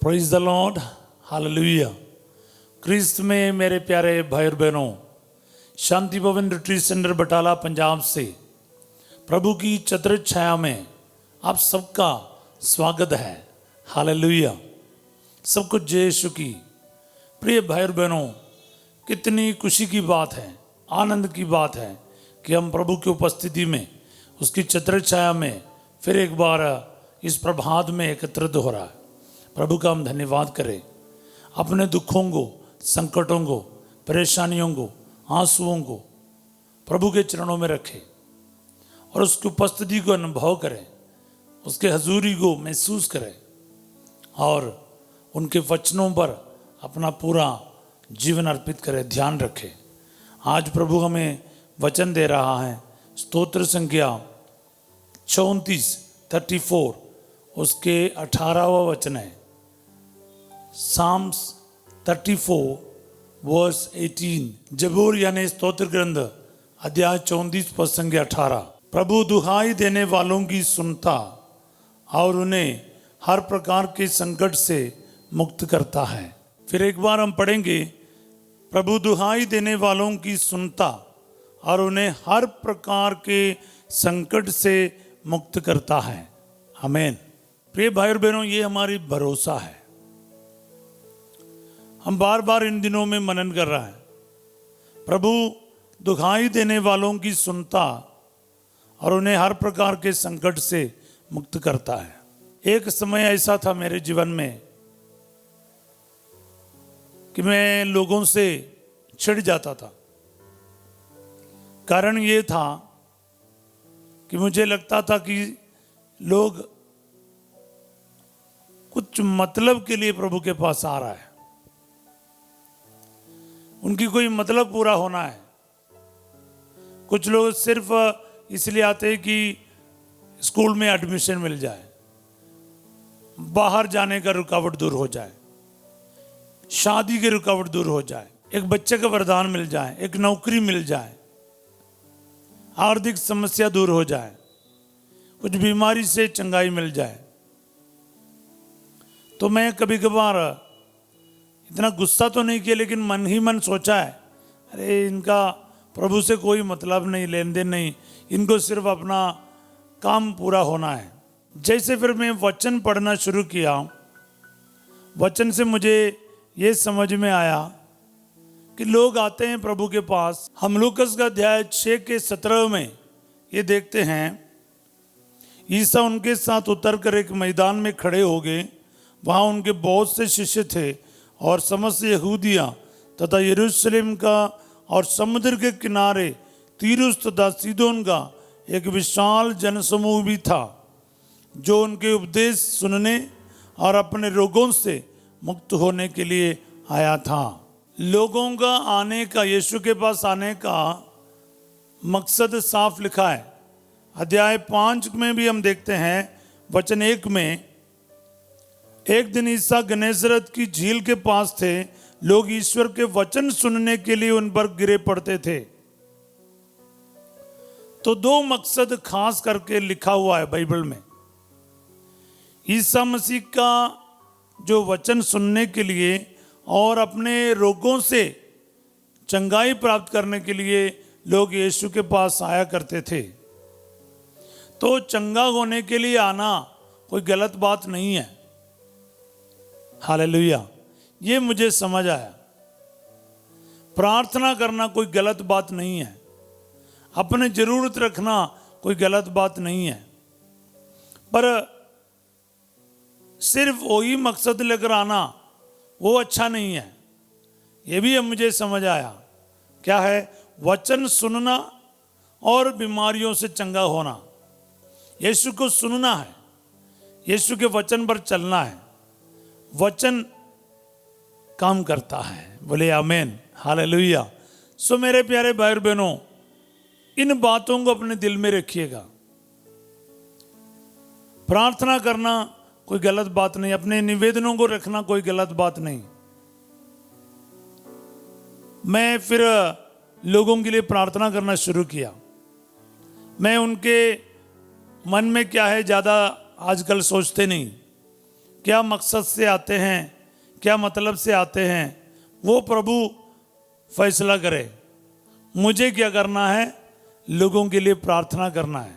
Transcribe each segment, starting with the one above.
Praise the Lord, hallelujah. Christ में मेरे प्यारे भाई और बहनों, शांति भवन रिट्रीट सेंटर बटाला पंजाब से प्रभु की चतुर छाया में आप सबका स्वागत है। हालेलुया। सब कुछ जय यीशु की। प्रिय भाई और बहनों, कितनी खुशी की बात है, आनंद की बात है कि हम प्रभु की उपस्थिति में, उसकी चतुर छाया में फिर एक बार इस प्रभात में एकत्रित हो रहा है। प्रभु का हम धन्यवाद करें। अपने दुखों को, संकटों को, परेशानियों को, आंसुओं को प्रभु के चरणों में रखें और उसकी उपस्थिति को अनुभव करें, उसके हजूरी को महसूस करें और उनके वचनों पर अपना पूरा जीवन अर्पित करें, ध्यान रखें। आज प्रभु हमें वचन दे रहा है। स्तोत्र संख्या 34 उसके 18वां वचन है। Psalms 34 verse 18। जबूर यानी स्तोत्र ग्रंथ अध्याय 34 पद संख्या 18। प्रभु दुहाई देने वालों की सुनता और उन्हें हर प्रकार के संकट से मुक्त करता है। फिर एक बार हम पढ़ेंगे। प्रभु दुहाई देने वालों की सुनता और उन्हें हर प्रकार के संकट से मुक्त करता है। आमीन। प्रिय भाई और बहनों, ये हमारी भरोसा है। हम बार बार इन दिनों में मनन कर रहा है। प्रभु दुहाई देने वालों की सुनता और उन्हें हर प्रकार के संकट से मुक्त करता है। एक समय ऐसा था मेरे जीवन में कि मैं लोगों से छिड़ जाता था। कारण ये था कि मुझे लगता था कि लोग कुछ मतलब के लिए प्रभु के पास आ रहा है, उनकी कोई मतलब पूरा होना है। कुछ लोग सिर्फ इसलिए आते हैं कि स्कूल में एडमिशन मिल जाए, बाहर जाने का रुकावट दूर हो जाए, शादी की रुकावट दूर हो जाए, एक बच्चे का वरदान मिल जाए, एक नौकरी मिल जाए, आर्थिक समस्या दूर हो जाए, कुछ बीमारी से चंगाई मिल जाए। तो मैं कभी कभार इतना गुस्सा तो नहीं किया, लेकिन मन ही मन सोचा है, अरे इनका प्रभु से कोई मतलब नहीं, लेन देन नहीं, इनको सिर्फ अपना काम पूरा होना है। जैसे फिर मैं वचन पढ़ना शुरू किया, वचन से मुझे ये समझ में आया कि लोग आते हैं प्रभु के पास। हम लूकस का अध्याय 6 के 17 में ये देखते हैं, ईसा उनके साथ उतरकर एक मैदान में खड़े हो गए। वहाँ उनके बहुत से शिष्य थे और समस्त यहूदिया तथा यरूशलेम का और समुद्र के किनारे तीरुस तथा सीदोन का एक विशाल जनसमूह भी था, जो उनके उपदेश सुनने और अपने रोगों से मुक्त होने के लिए आया था। लोगों का आने का, यीशु के पास आने का मकसद साफ लिखा है। अध्याय 5 में भी हम देखते हैं, वचन 1 में, एक दिन ईसा गनेसरत की झील के पास थे। लोग ईश्वर के वचन सुनने के लिए उन पर गिरे पड़ते थे। तो 2 मकसद खास करके लिखा हुआ है बाइबल में। ईसा मसीह का जो वचन सुनने के लिए और अपने रोगों से चंगाई प्राप्त करने के लिए लोग यीशु के पास आया करते थे। तो चंगा होने के लिए आना कोई गलत बात नहीं है। हालेलुया। ये मुझे समझ आया। प्रार्थना करना कोई गलत बात नहीं है, अपने जरूरत रखना कोई गलत बात नहीं है, पर सिर्फ वही मकसद लेकर आना वो अच्छा नहीं है। ये भी मुझे समझ आया। क्या है? वचन सुनना और बीमारियों से चंगा होना। यीशु को सुनना है, यीशु के वचन पर चलना है। वचन काम करता है। बोले आमीन, हालेलुया। सो मेरे प्यारे भाई और बहनों, इन बातों को अपने दिल में रखिएगा। प्रार्थना करना कोई गलत बात नहीं, अपने निवेदनों को रखना कोई गलत बात नहीं। मैं फिर लोगों के लिए प्रार्थना करना शुरू किया। मैं उनके मन में क्या है ज़्यादा आजकल सोचते नहीं। क्या मकसद से आते हैं, क्या मतलब से आते हैं, वो प्रभु फैसला करे। मुझे क्या करना है, लोगों के लिए प्रार्थना करना है।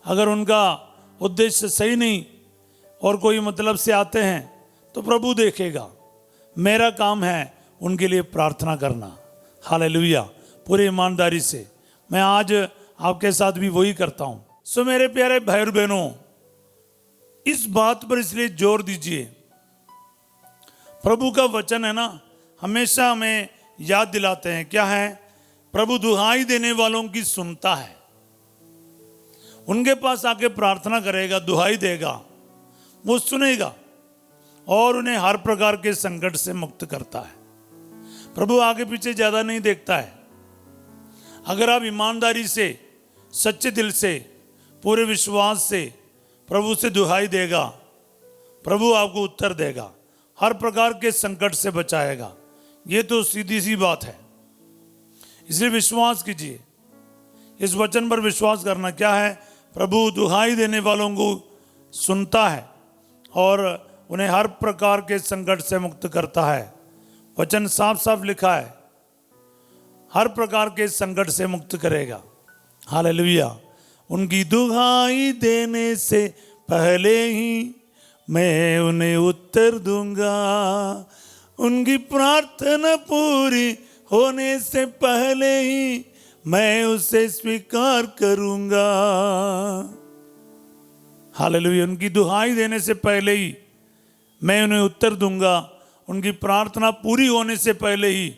अगर उनका उद्देश्य सही नहीं और कोई मतलब से आते हैं तो प्रभु देखेगा। मेरा काम है उनके लिए प्रार्थना करना। हालेलुया। पूरी ईमानदारी से मैं आज आपके साथ भी वही करता हूं। सो मेरे प्यारे भाई और बहनों, इस बात पर इसलिए जोर दीजिए, प्रभु का वचन है ना, हमेशा हमें याद दिलाते हैं। क्या है? प्रभु दुहाई देने वालों की सुनता है। उनके पास आके प्रार्थना करेगा, दुहाई देगा, वो सुनेगा और उन्हें हर प्रकार के संकट से मुक्त करता है। प्रभु आगे पीछे ज्यादा नहीं देखता है। अगर आप ईमानदारी से, सच्चे दिल से, पूरे विश्वास से प्रभु से दुहाई देगा, प्रभु आपको उत्तर देगा, हर प्रकार के संकट से बचाएगा। ये तो सीधी सी बात है। इसलिए विश्वास कीजिए, इस वचन पर विश्वास करना। क्या है? प्रभु दुहाई देने वालों को सुनता है और उन्हें हर प्रकार के संकट से मुक्त करता है। वचन साफ साफ लिखा है, हर प्रकार के संकट से मुक्त करेगा। हालेलुया। उनकी दुहाई देने से पहले ही मैं उन्हें उत्तर दूंगा। उनकी प्रार्थना पूरी होने से पहले ही मैं उसे स्वीकार करूंगा। हालेलुया। उनकी दुहाई देने से पहले ही मैं उन्हें उत्तर दूंगा। उनकी प्रार्थना पूरी होने से पहले ही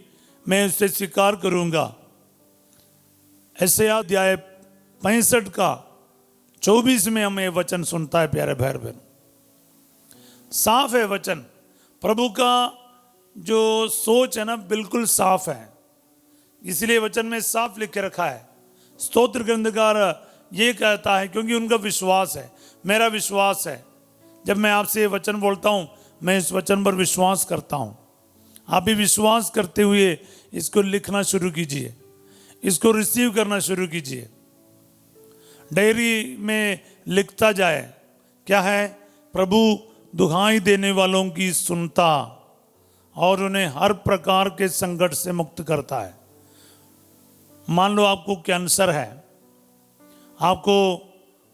मैं उसे स्वीकार करूंगा। यशायाह अध्याय 65 का 24 में हमें वचन सुनता है। प्यारे भाई बहन, साफ है वचन। प्रभु का जो सोच है ना, बिल्कुल साफ है। इसलिए वचन में साफ लिख के रखा है। स्तोत्र ग्रंथकार ये कहता है, क्योंकि उनका विश्वास है, मेरा विश्वास है। जब मैं आपसे ये वचन बोलता हूँ, मैं इस वचन पर विश्वास करता हूँ। आप भी विश्वास करते हुए इसको लिखना शुरू कीजिए, इसको रिसीव करना शुरू कीजिए, डायरी में लिखता जाए। क्या है? प्रभु दुहाई देने वालों की सुनता और उन्हें हर प्रकार के संकट से मुक्त करता है। मान लो आपको कैंसर है, आपको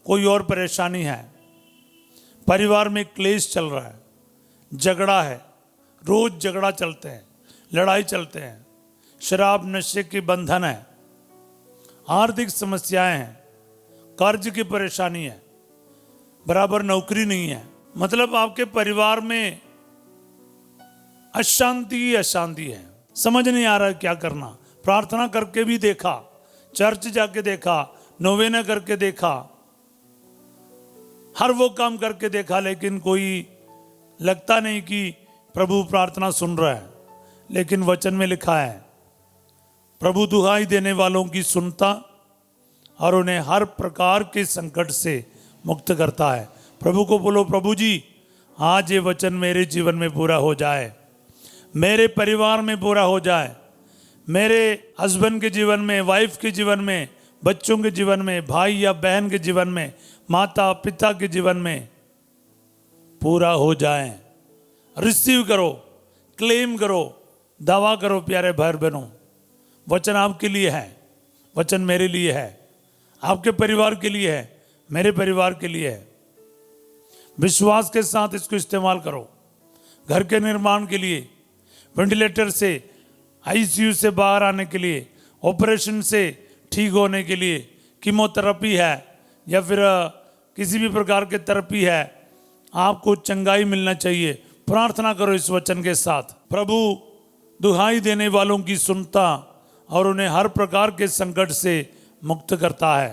कोई और परेशानी है, परिवार में क्लेश चल रहा है, झगड़ा है, रोज झगड़ा चलते हैं, लड़ाई चलते हैं, शराब नशे के बंधन है, आर्थिक समस्याएं हैं, कर्ज की परेशानी है, बराबर नौकरी नहीं है, मतलब आपके परिवार में अशांति ही अशांति है। समझ नहीं आ रहा क्या करना। प्रार्थना करके भी देखा, चर्च जाके देखा, नोवेना करके देखा, हर वो काम करके देखा, लेकिन कोई लगता नहीं कि प्रभु प्रार्थना सुन रहा है। लेकिन वचन में लिखा है, प्रभु दुहाई देने वालों की सुनता और उन्हें हर प्रकार के संकट से मुक्त करता है। प्रभु को बोलो, प्रभु जी आज ये वचन मेरे जीवन में पूरा हो जाए, मेरे परिवार में पूरा हो जाए, मेरे हस्बैंड के जीवन में, वाइफ के जीवन में, बच्चों के जीवन में, भाई या बहन के जीवन में, माता पिता के जीवन में पूरा हो जाए। रिसीव करो, क्लेम करो, दावा करो। प्यारे भाई बहनों, वचन आपके लिए है, वचन मेरे लिए है, आपके परिवार के लिए है, मेरे परिवार के लिए है। विश्वास के साथ इसको इस्तेमाल करो। घर के निर्माण के लिए, वेंटिलेटर से, आईसीयू से बाहर आने के लिए, ऑपरेशन से ठीक होने के लिए, कीमोथेरेपी है या फिर किसी भी प्रकार की थेरेपी है, आपको चंगाई मिलना चाहिए। प्रार्थना करो इस वचन के साथ। प्रभु दुहाई देने वालों की सुनता और उन्हें हर प्रकार के संकट से मुक्त करता है।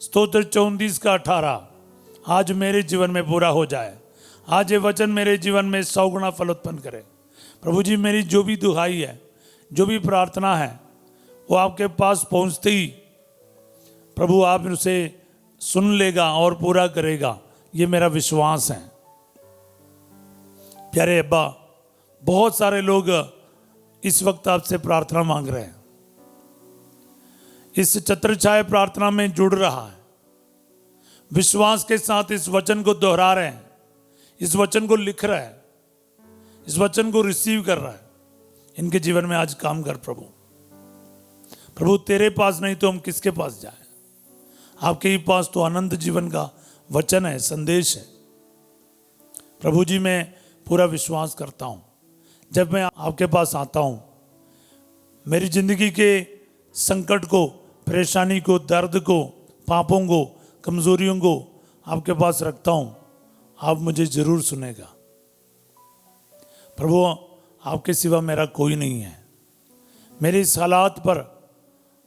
स्तोत्र 34 का 18 आज मेरे जीवन में पूरा हो जाए। आज ये वचन मेरे जीवन में 100 गुना फल उत्पन्न करे। प्रभु जी मेरी जो भी दुहाई है, जो भी प्रार्थना है, वो आपके पास पहुंचते ही प्रभु आप उसे सुन लेगा और पूरा करेगा। ये मेरा विश्वास है। प्यारे अब्बा, बहुत सारे लोग इस वक्त आपसे प्रार्थना मांग रहे हैं, इस छत्रछाया प्रार्थना में जुड़ रहा है, विश्वास के साथ इस वचन को दोहरा रहे हैं, इस वचन को लिख रहा है, इस वचन को रिसीव कर रहा है, इनके जीवन में आज काम कर प्रभु। प्रभु तेरे पास नहीं तो हम किसके पास जाएं? आपके ही पास तो अनंत जीवन का वचन है, संदेश है। प्रभु जी मैं पूरा विश्वास करता हूं, जब मैं आपके पास आता हूं, मेरी जिंदगी के संकट को, परेशानी को, दर्द को, पापों को, कमजोरियों को आपके पास रखता हूं, आप मुझे जरूर सुनेगा। प्रभु आपके सिवा मेरा कोई नहीं है। मेरे इस हालात पर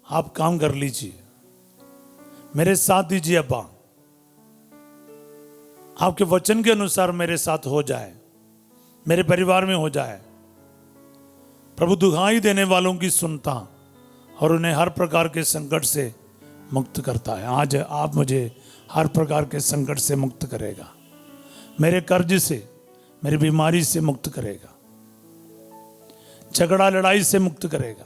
आप काम कर लीजिए, मेरे साथ दीजिए अब्बा। आपके वचन के अनुसार मेरे साथ हो जाए, मेरे परिवार में हो जाए। प्रभु दुहाई देने वालों की सुनता और उन्हें हर प्रकार के संकट से मुक्त करता है। आज आप मुझे हर प्रकार के संकट से मुक्त करेगा, मेरे कर्ज से, मेरी बीमारी से मुक्त करेगा, झगड़ा लड़ाई से मुक्त करेगा,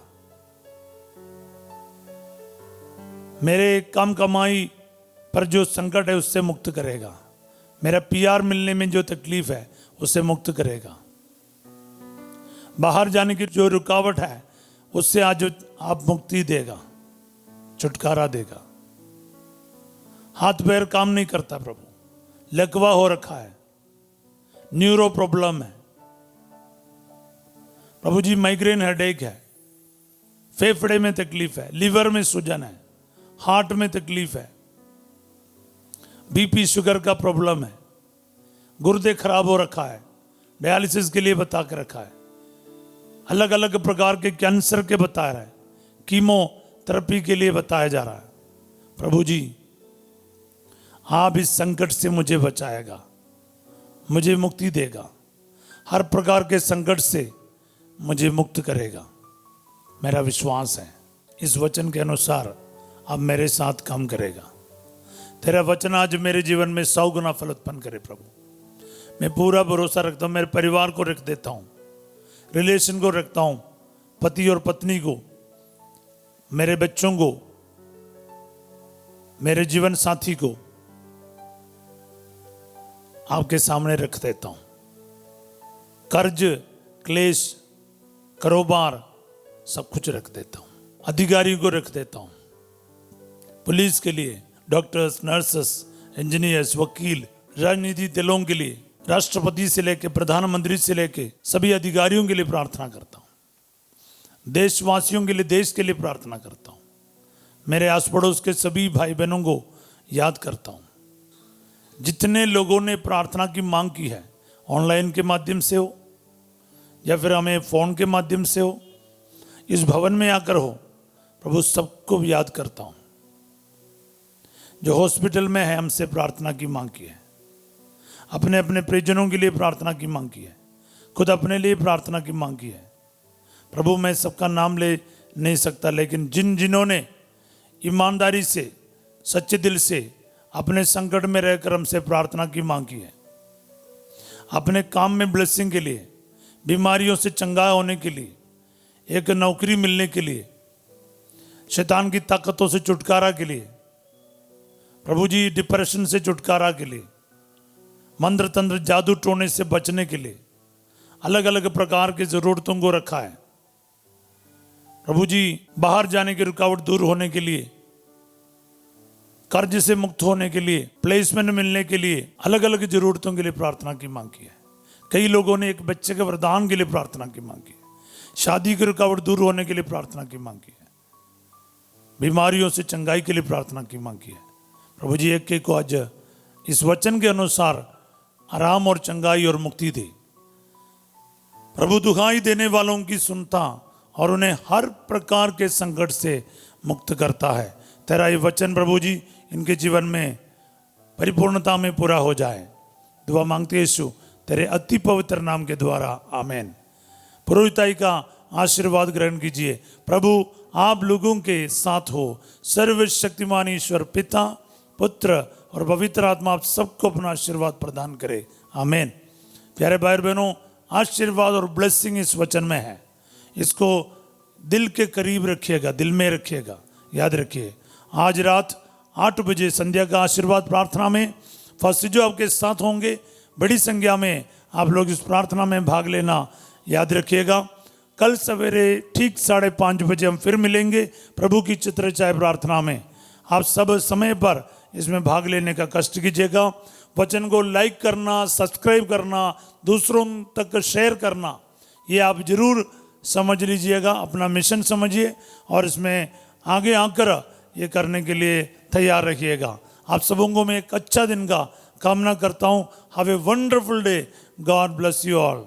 मेरे कम कमाई पर जो संकट है उससे मुक्त करेगा, मेरा पीआर मिलने में जो तकलीफ है उससे मुक्त करेगा, बाहर जाने की जो रुकावट है उससे आज आप मुक्ति देगा, छुटकारा देगा। हाथ पैर काम नहीं करता प्रभु, लकवा हो रखा है, न्यूरो प्रॉब्लम है प्रभु जी, माइग्रेन हेडेक है, फेफड़े में तकलीफ है, लीवर में सूजन है, हार्ट में तकलीफ है, बीपी शुगर का प्रॉब्लम है, गुर्दे खराब हो रखा है, डायलिसिस के लिए बता के रखा है, अलग अलग प्रकार के कैंसर के बता रहा है, कीमोथेरेपी के लिए बताया जा रहा है। प्रभु जी आप इस संकट से मुझे बचाएगा, मुझे मुक्ति देगा, हर प्रकार के संकट से मुझे मुक्त करेगा। मेरा विश्वास है इस वचन के अनुसार अब मेरे साथ काम करेगा। तेरा वचन आज मेरे जीवन में 100 गुना फल उत्पन्न करे प्रभु। मैं पूरा भरोसा रखता हूँ, मेरे परिवार को रख देता हूँ, रिलेशन को रखता हूँ, पति और पत्नी को, मेरे बच्चों को, मेरे जीवन साथी को आपके सामने रख देता हूँ। कर्ज, क्लेश, कारोबार सब कुछ रख देता हूँ, अधिकारी को रख देता हूँ, पुलिस के लिए, डॉक्टर्स, नर्सेस, इंजीनियर्स, वकील, राजनीति दलों के लिए, राष्ट्रपति से लेकर प्रधानमंत्री से लेकर सभी अधिकारियों के लिए प्रार्थना करता हूँ, देशवासियों के लिए, देश के लिए प्रार्थना करता हूँ, मेरे आस पड़ोस के सभी भाई बहनों को याद करता हूँ। जितने लोगों ने प्रार्थना की मांग की है, ऑनलाइन के माध्यम से हो या फिर हमें फोन के माध्यम से हो, इस भवन में आकर हो, प्रभु सबको याद करता हूँ। जो हॉस्पिटल में है हमसे प्रार्थना की मांग की है, अपने अपने परिजनों के लिए प्रार्थना की मांग की है, खुद अपने लिए प्रार्थना की मांग की है। प्रभु मैं सबका नाम ले नहीं सकता, लेकिन जिन्होंने ईमानदारी से, सच्चे दिल से अपने संकट में रहकर हमसे प्रार्थना की मांग की है, अपने काम में ब्लेसिंग के लिए, बीमारियों से चंगा होने के लिए, एक नौकरी मिलने के लिए, शैतान की ताकतों से छुटकारा के लिए, प्रभु जी डिप्रेशन से छुटकारा के लिए, मंत्र तंत्र जादू टोने से बचने के लिए, अलग अलग प्रकार की जरूरतों को रखा है। प्रभु जी बाहर जाने की रुकावट दूर होने के लिए, कर्ज से मुक्त होने के लिए, प्लेसमेंट मिलने के लिए, अलग अलग जरूरतों के लिए प्रार्थना की मांग की है। कई लोगों ने एक बच्चे के वरदान के लिए प्रार्थना की मांग की है, शादी की रुकावट दूर होने के लिए प्रार्थना की मांग की है, बीमारियों से चंगाई के लिए प्रार्थना की मांग की है। प्रभु जी एक को आज इस वचन के अनुसार आराम और चंगाई और मुक्ति दे। प्रभु दुहाई देने वालों की सुनता और उन्हें हर प्रकार के संकट से मुक्त करता है। तेरा ये वचन प्रभु जी इनके जीवन में परिपूर्णता में पूरा हो जाए। दुआ मांगते यीशु तेरे अति पवित्र नाम के द्वारा, आमीन। पुरोहिताई का आशीर्वाद ग्रहण कीजिए। प्रभु आप लोगों के साथ हो। सर्वशक्तिमान ईश्वर पिता, पुत्र और पवित्र आत्मा आप सबको अपना आशीर्वाद प्रदान करे, आमीन। प्यारे भाई बहनों, आशीर्वाद और ब्लेसिंग इस वचन में है, इसको दिल के करीब रखिएगा, दिल में रखिएगा। याद रखिए आज रात 8 बजे संध्या का आशीर्वाद प्रार्थना में फर्स्ट जो आपके साथ होंगे बड़ी संख्या में आप लोग इस प्रार्थना में भाग लेना याद रखिएगा। कल सवेरे ठीक 5:30 बजे हम फिर मिलेंगे प्रभु की चित्र चाय प्रार्थना में। आप सब समय पर इसमें भाग लेने का कष्ट कीजिएगा। वचन को लाइक करना, सब्सक्राइब करना, दूसरों तक शेयर करना, ये आप जरूर समझ लीजिएगा, अपना मिशन समझिए और इसमें आगे आकर ये करने के लिए तैयार रखिएगा। आप सबों को मैं एक अच्छा दिन का कामना करता हूँ। Have a wonderful day. God bless you all.